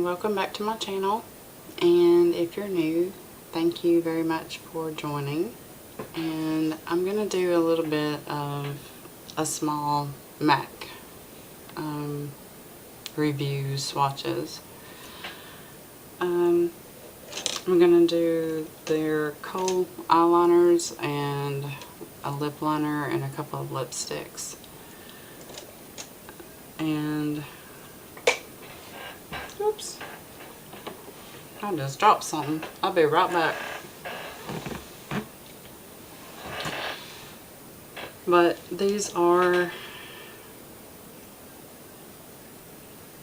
Welcome back to my channel, and if you're new, thank you very much for joining. And I'm going to do a little bit of a small MAC review swatches. I'm going to do their Kohl eyeliners and a lip liner and a couple of lipsticks. And oops, I just dropped something. I'll be right back. But these are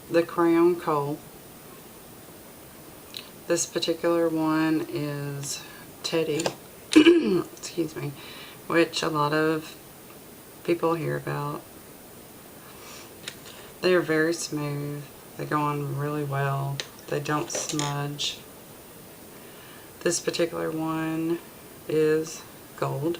the Crayon Kohl. This particular one is Teddy, excuse me, which a lot of people hear about. They're very smooth. They go on really well. They don't smudge. This particular one is gold.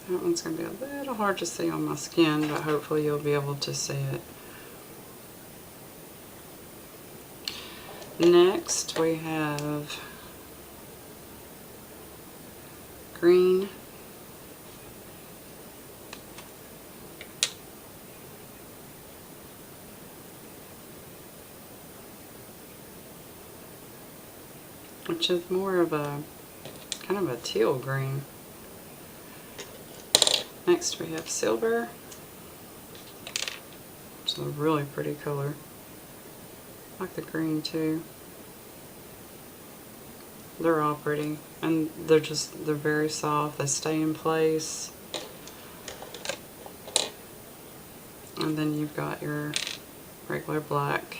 That one's going to be a little hard to see on my skin, but hopefully you'll be able to see it. Next we have green, which is more of a kind of a teal green. Next we have silver, which is a really pretty color. I like the green too. They're all pretty, and they're very soft. They stay in place. And then you've got your regular black.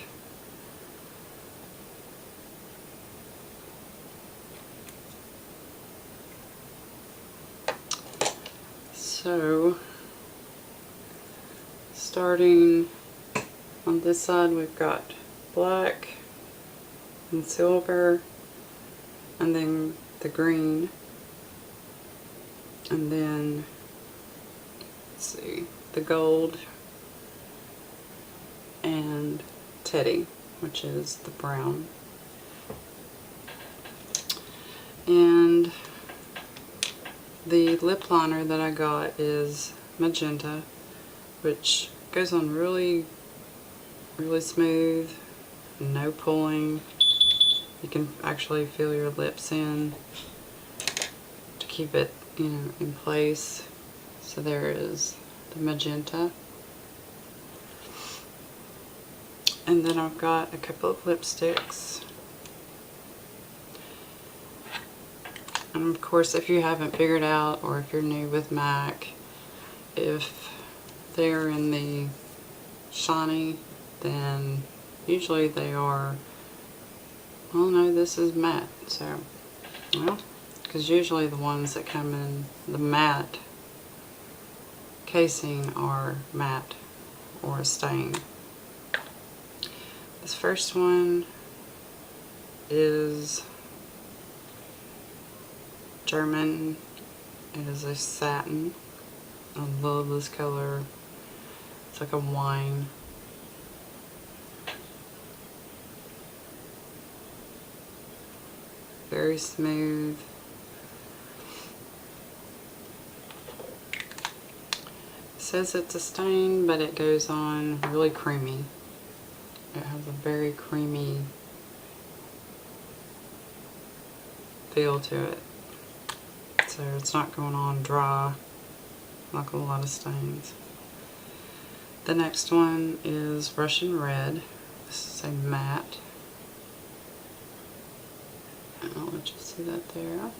So, starting on this side, we've got black and silver, and then the green, and then, let's see, the gold, and Teddy, which is the brown. And the lip liner that I got is Magenta, which goes on really, really smooth, no pulling. You can actually feel your lips in to keep it, in place. So there is the Magenta. And then I've got a couple of lipsticks. And of course, if you haven't figured out, or if you're new with MAC, if they're in the shiny, then usually they are, well, no, this is matte, so, well, because usually the ones that come in the matte casing are matte or a stain. This first one is Germain. It is a satin. I love this color. It's like a wine. Very smooth. It says it's a stain, but it goes on really creamy. It has a very creamy feel to it. So it's not going on dry like a lot of stains. The next one is Russian Red. This is a matte. I'll let you see that there.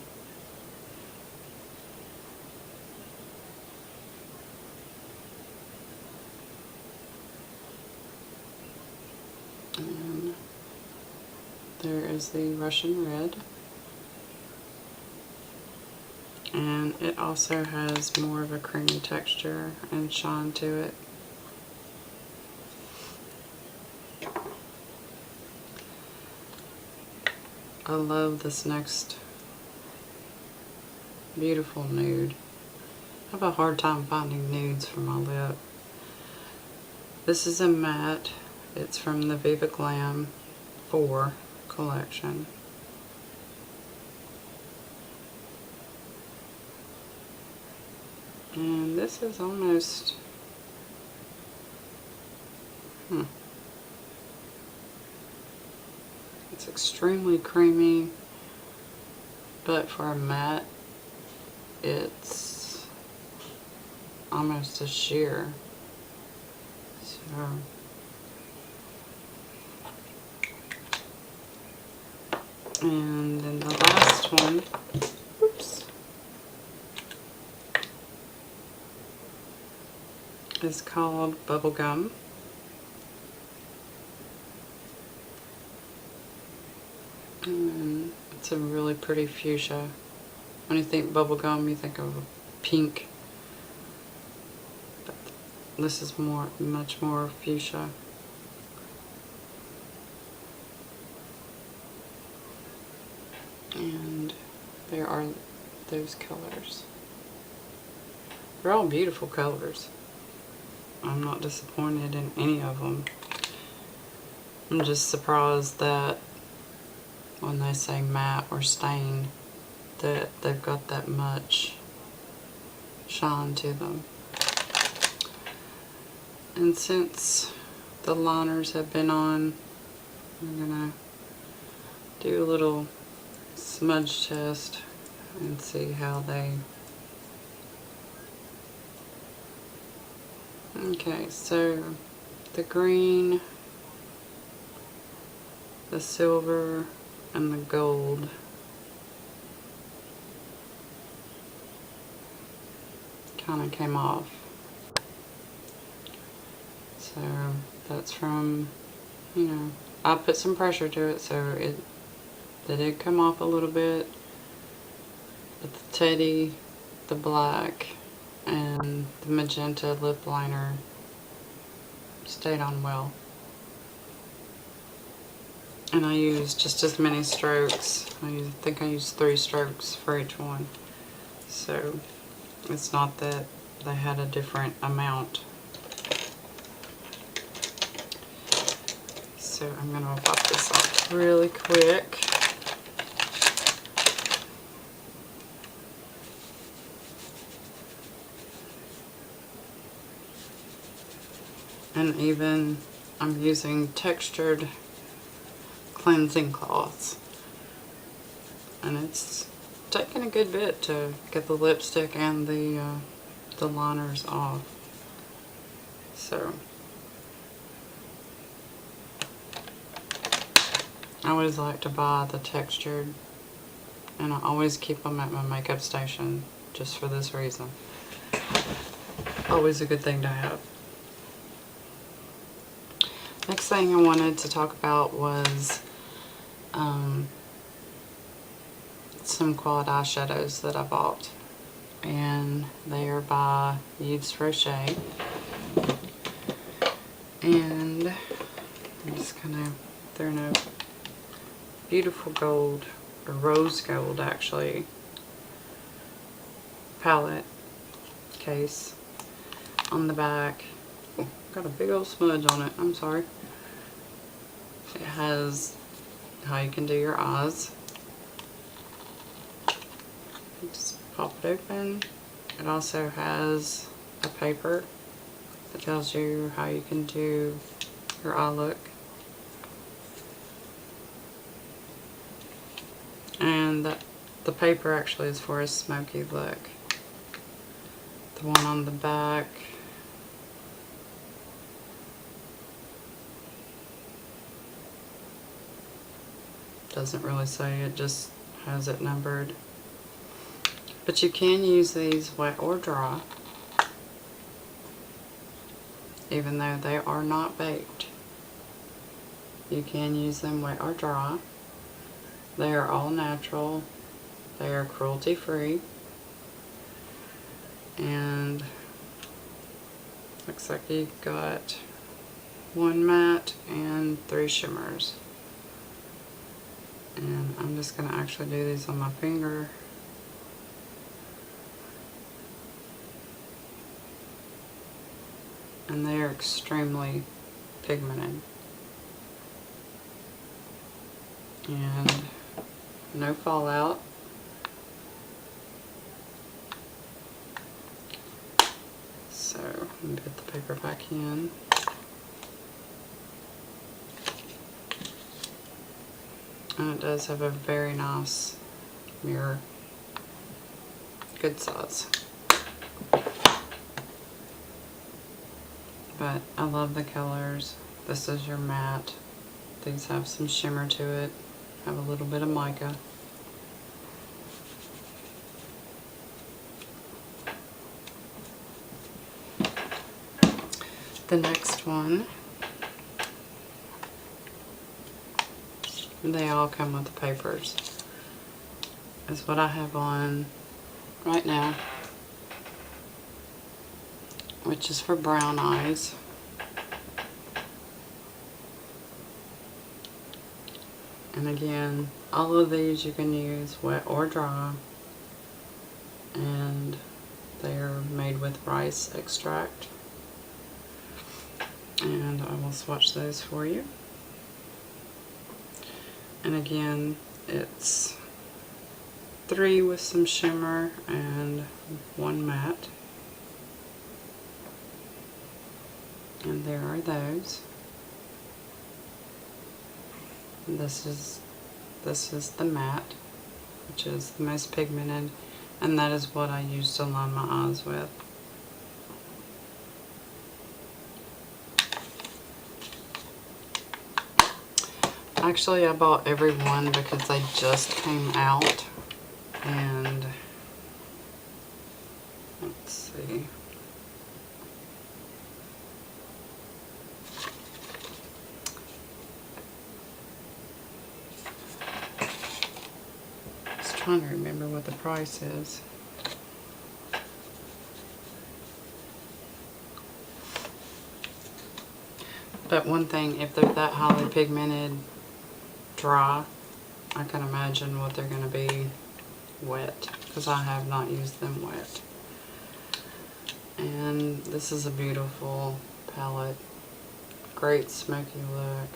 And there is the Russian Red. And it also has more of a creamy texture and shine to it. I love this next beautiful nude. have a hard time finding nudes for my lip. This is a matte. It's from the Viva Glam 4 collection. And this is almost, it's extremely creamy, but for a matte, it's almost a sheer. So, and then the last one, oops, is called Bubblegum. And it's a really pretty fuchsia. When you think bubblegum, you think of a pink. But this is much more fuchsia. And there are those colors. They're all beautiful colors. I'm not disappointed in any of them. I'm just surprised that when they say matte or stain, that they've got that much shine to them. And since the liners have been on, I'm gonna do a little smudge test and see how they... Okay, so the green, the silver, and the gold kind of came off. So that's from, you know, I put some pressure to it, so they did come off a little bit. But the Teddy, the black, and the Magenta lip liner stayed on well. And I used just as many strokes. I think I used 3 strokes for each one. So it's not that they had a different amount. So I'm going to pop this off really quick. And even I'm using textured cleansing cloths, and it's taken a good bit to get the lipstick and the liners off. So I always like to buy the textured, and I always keep them at my makeup station just for this reason. Always a good thing to have. Next thing I wanted to talk about was some quad eyeshadows that I bought, and they are by Yves Rocher, and I'm just gonna, they're in a beautiful gold, or rose gold actually, palette case. On the back, oh, got a big old smudge on it, I'm sorry. It has how you can do your eyes. Just pop it open. It also has a paper that tells you how you can do your eye look. And the paper actually is for a smoky look. The one on the back doesn't really say, it just has it numbered. But you can use these wet or dry, even though they are not baked. You can use them wet or dry. They are all natural. They are cruelty free. And looks like you've got 1 matte and 3 shimmers. And I'm just going to actually do these on my finger. and they are extremely pigmented. And no fallout. So let me get the paper back in. And it does have a very nice mirror. Good size. But I love the colors. This is your matte. These have some shimmer to it. Have a little bit of mica. The next one, they all come with the papers, is what I have on right now, which is for brown eyes. And again, all of these you can use wet or dry, and they're made with rice extract. And I will swatch those for you. And again, it's 3 with some shimmer and 1 matte. And there are those. And this is the matte, which is the most pigmented, and that is what I use to line my eyes with. Actually, I bought every one because they just came out, and let's see. Just trying to remember what the price is. But one thing, if they're that highly pigmented, dry, I can imagine what they're going to be wet, because I have not used them wet. And this is a beautiful palette. Great smoky look.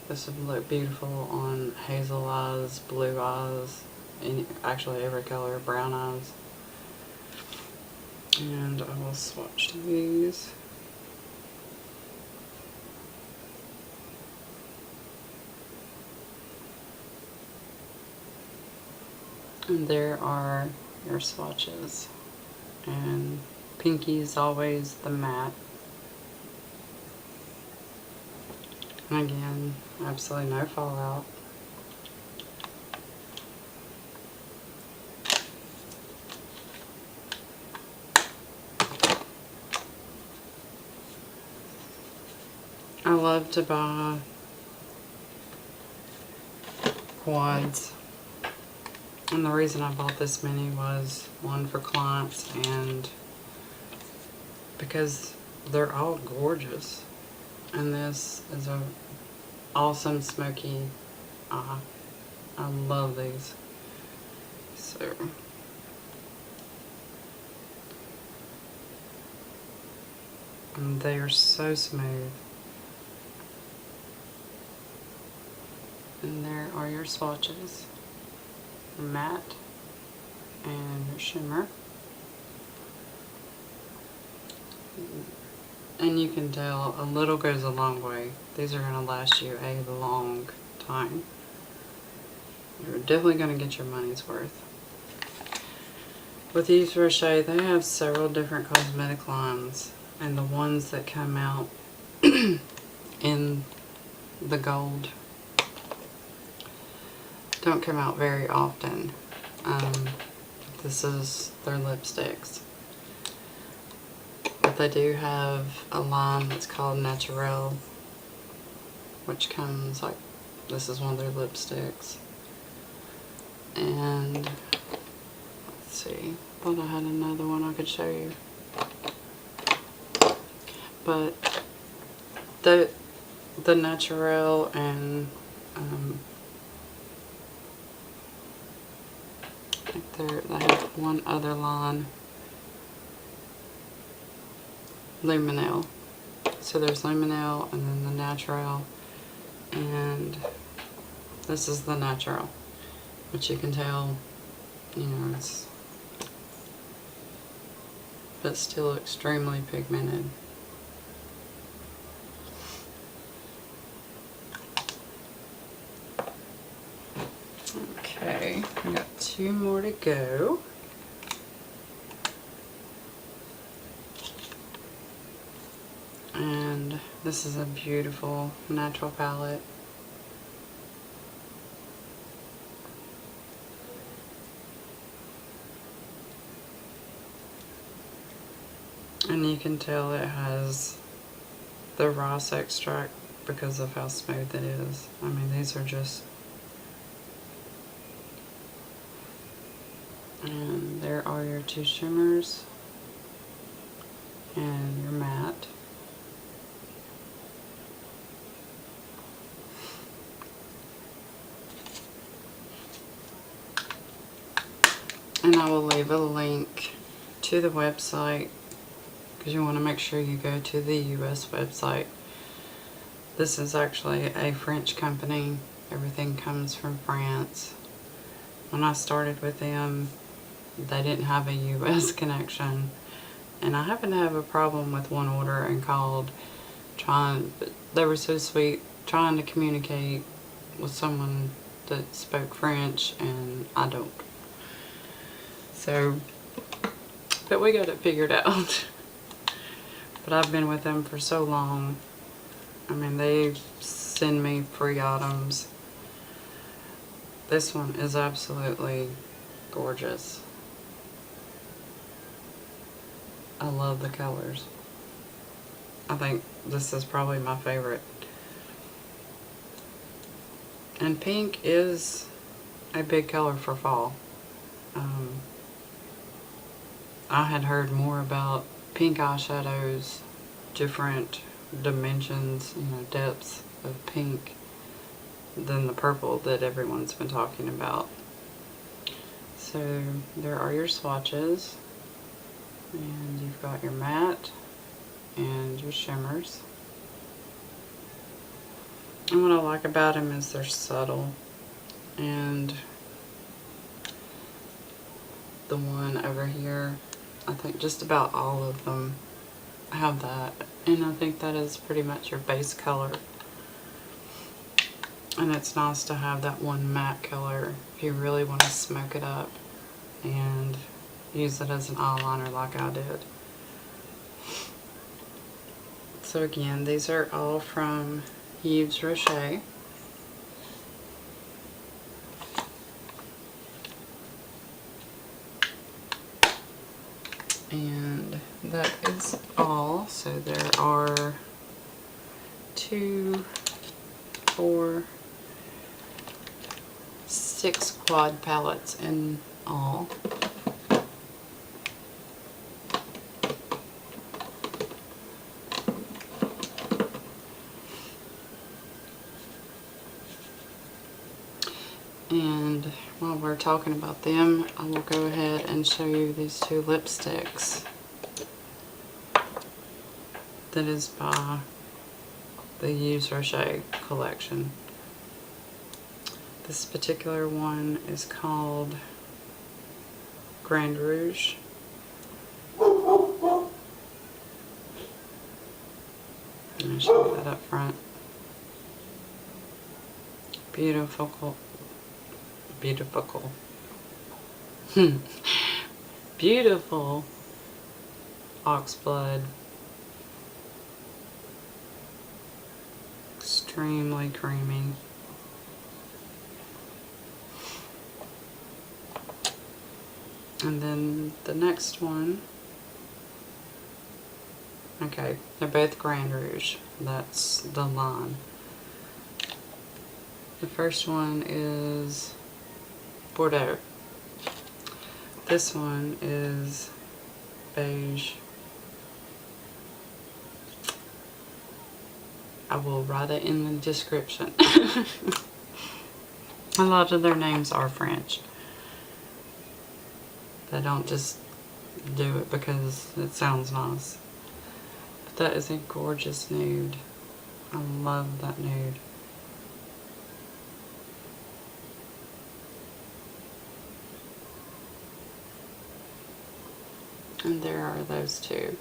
This would look beautiful on hazel eyes, blue eyes, actually every color, brown eyes. And I will swatch these. And there are your swatches. And pinky is always the matte. And again, absolutely no fallout. I love to buy quads. And the reason I bought this many was, one, for clients, and because they're all gorgeous. And this is a awesome smoky eye. I love these. So, and they are so smooth. And there are your swatches. Matte and your shimmer, and you can tell a little goes a long way. These are going to last you a long time. You're definitely going to get your money's worth. With Yves Rocher, they have several different cosmetic lines, and the ones that come out in the gold don't come out very often. This is their lipsticks. But they do have a line that's called Naturel, which comes like, this is one of their lipsticks. And let's see, thought I had another one I could show you. But the Naturel and they have one other line, Luminelle. So there's Luminelle and then the Natural, and this is the Natural, which you can tell, you know, it's, but still extremely pigmented. Okay, I got 2 more to go. And this is a beautiful natural palette. And you can tell it has the Ross extract because of how smooth it is. I mean, these are just... And there are your 2 shimmers and your matte. And I will leave a link to the website because you want to make sure you go to the US website. This is actually a French company. Everything comes from France. When I started with them, they didn't have a US connection. And I happened to have a problem with one order and called they were so sweet, trying to communicate with someone that spoke French, and I don't. So, but we got it figured out. But I've been with them for so long. I mean, they send me free items. This one is absolutely gorgeous. I love the colors. I think this is probably my favorite. And pink is a big color for fall. I had heard more about pink eyeshadows, different dimensions, you know, depths of pink than the purple that everyone's been talking about. So there are your swatches, and you've got your matte and your shimmers. And what I like about them is they're subtle, and the one over here, I think just about all of them have that, and I think that is pretty much your base color. And it's nice to have that one matte color if you really want to smoke it up and use it as an eyeliner like I did. So again, these are all from Yves Rocher. And that is all. So there are 2, 4, 6 quad palettes in all. And while we're talking about them, I will go ahead and show you these 2 lipsticks. That is by the Yves Rocher collection. This particular one is called Grand Rouge. Let me show you that up front. Beautiful. Beautiful oxblood. Extremely creamy. And then the next one, okay, they're both Grand Rouge. That's the line. The first one is Bordeaux. This one is beige. I will write it in the description. A lot of their names are French. They don't just do it because it sounds nice. But That is a gorgeous nude. I love that nude. And there are those two.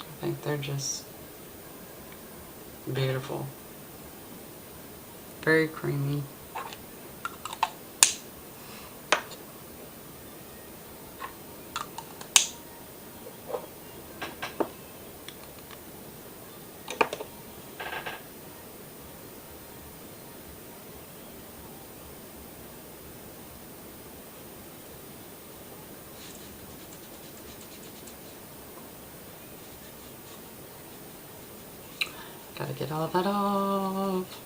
I think they're just beautiful. Very creamy. Gotta get all that off.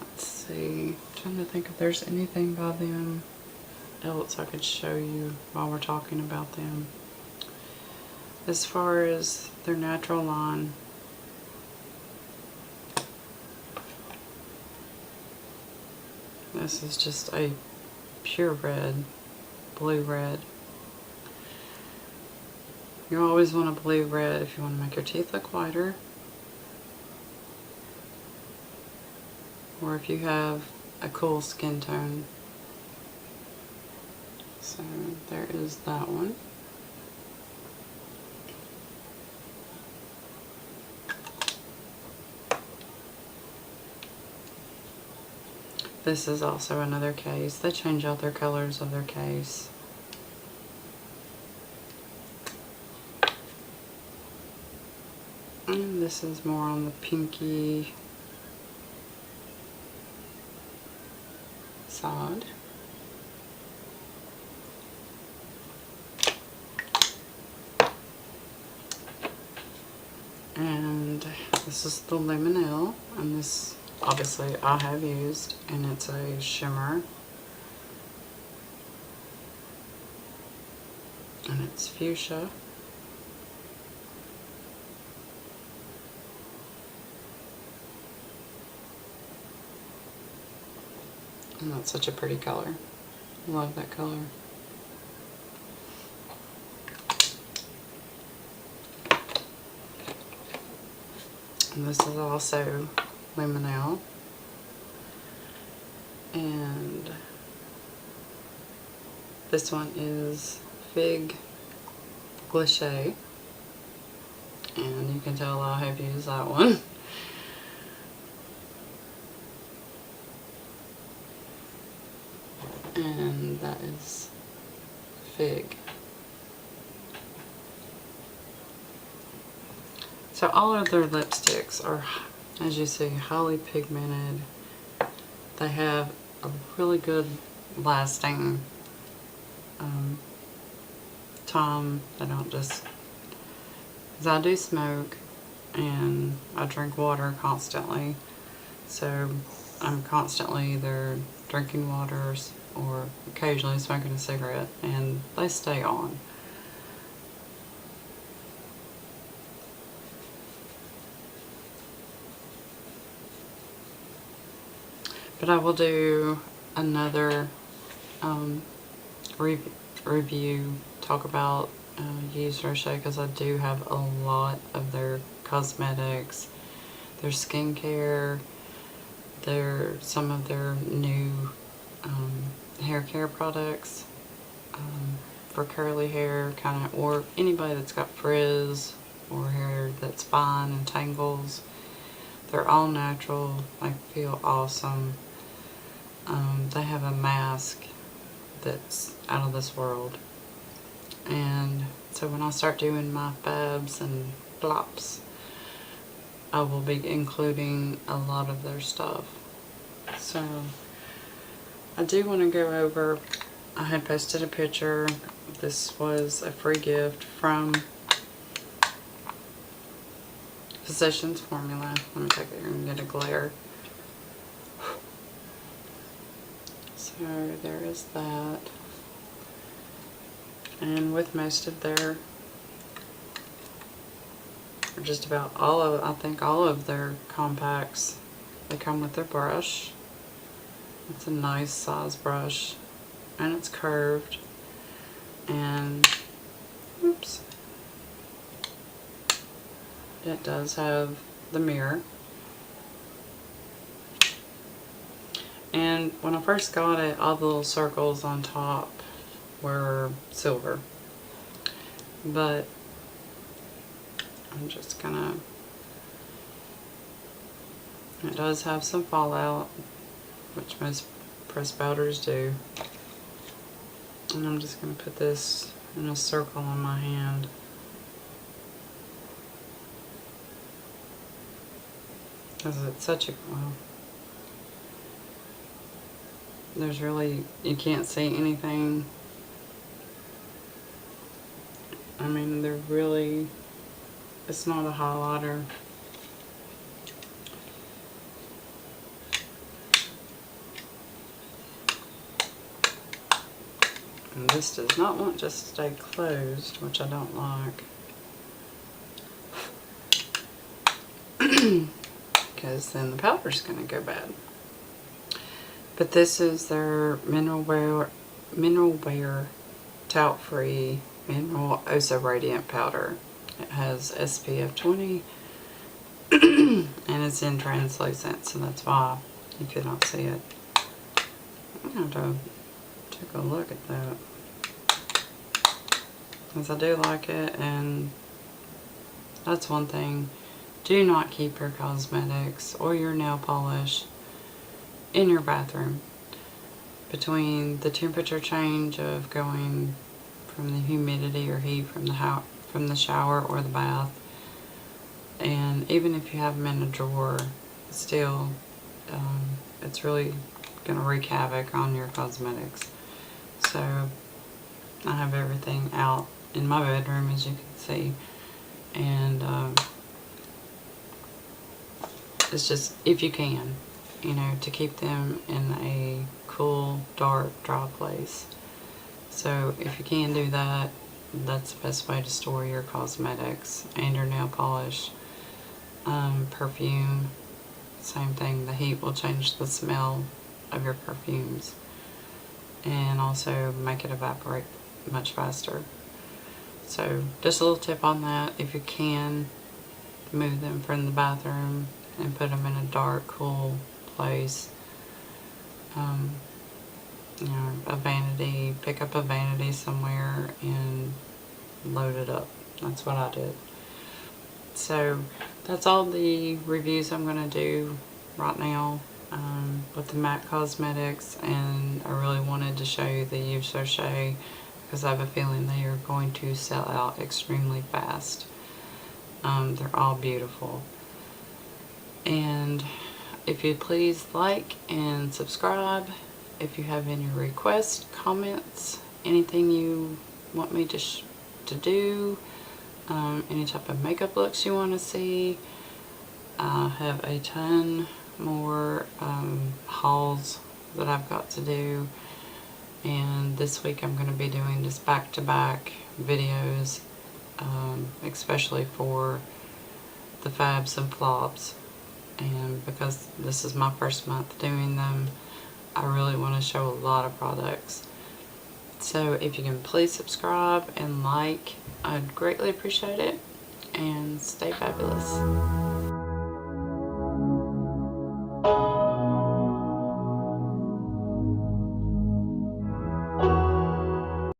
Let's see. I'm trying to think if there's anything by them else I could show you while we're talking about them. As far as their natural line, this is just a pure red, blue red. You always want a blue red if you want to make your teeth look whiter. Or if you have a cool skin tone. So there is that one. This is also another case. They change out their colors of their case. And this is more on the pinky side. And this is the Limonelle, and this obviously I have used, and it's a shimmer, and it's fuchsia. And that's such a pretty color. Love that color. And this is also Limonelle. And this one is Fig Glacé. And you can tell I have used that one. And that is Fig. So all of their lipsticks are, as you see, highly pigmented. They have a really good lasting time. They don't just, because I do smoke and I drink water constantly, so I'm constantly either drinking waters or occasionally smoking a cigarette, and they stay on. But I will do another review, talk about Yves Rocher, because I do have a lot of their cosmetics, their skincare, some of their new hair care products for curly hair, kind of, or anybody that's got frizz or hair that's fine and tangles. They're all natural. They feel awesome. They have a mask that's out of this world. And so when I start doing my fabs and flops, I will be including a lot of their stuff. So I do want to go over, I had posted a picture. This was a free gift from Physicians Formula. Let me take it here and get a glare. So there is that. And with most of their, or just about all of, I think all of their compacts, they come with their brush. It's a nice size brush, and it's curved, and oops, it does have the mirror. And when I first got it, all the little circles on top were silver. But I'm just gonna, it does have some fallout, which most press powders do. And I'm just gonna put this in a circle on my hand. Because it's such a, well, there's really, you can't see anything. I mean, they're really, it's not a highlighter. And this does not want to stay closed, which I don't like. Because then the powder's going to go bad. But this is their mineral wear talc-free mineral Oso Radiant powder. It has SPF 20 and it's in translucent, so that's why you could not see it. I'm going to have to take a look at that, because I do like it. And that's one thing. Do not keep your cosmetics or your nail polish in your bathroom. Between the temperature change of going from the humidity or heat from the shower or the bath, and even if you have them in a drawer, still it's really going to wreak havoc on your cosmetics. So I have everything out in my bedroom, as you can see, and it's just, if you can, you know, to keep them in a cool, dark, dry place. So if you can do that, that's the best way to store your cosmetics and your nail polish. Perfume, same thing. The heat will change the smell of your perfumes and also make it evaporate much faster. So just a little tip on that. If you can, move them from the bathroom and put them in a dark, cool place. You know, a vanity, pick up a vanity somewhere and load it up. That's what I did. So that's all the reviews I'm going to do right now with the MAC Cosmetics, and I really wanted to show you the Yves Rocher because I have a feeling they are going to sell out extremely fast. They're all beautiful. And if you'd please like and subscribe. If you have any requests, comments, anything you want me to do, any type of makeup looks you want to see, I have a ton more hauls that I've got to do. And this week I'm going to be doing just back-to-back videos, especially for the fabs and flops. And because this is my first month doing them, I really want to show a lot of products. So if you can please subscribe and like, I'd greatly appreciate it. And stay fabulous.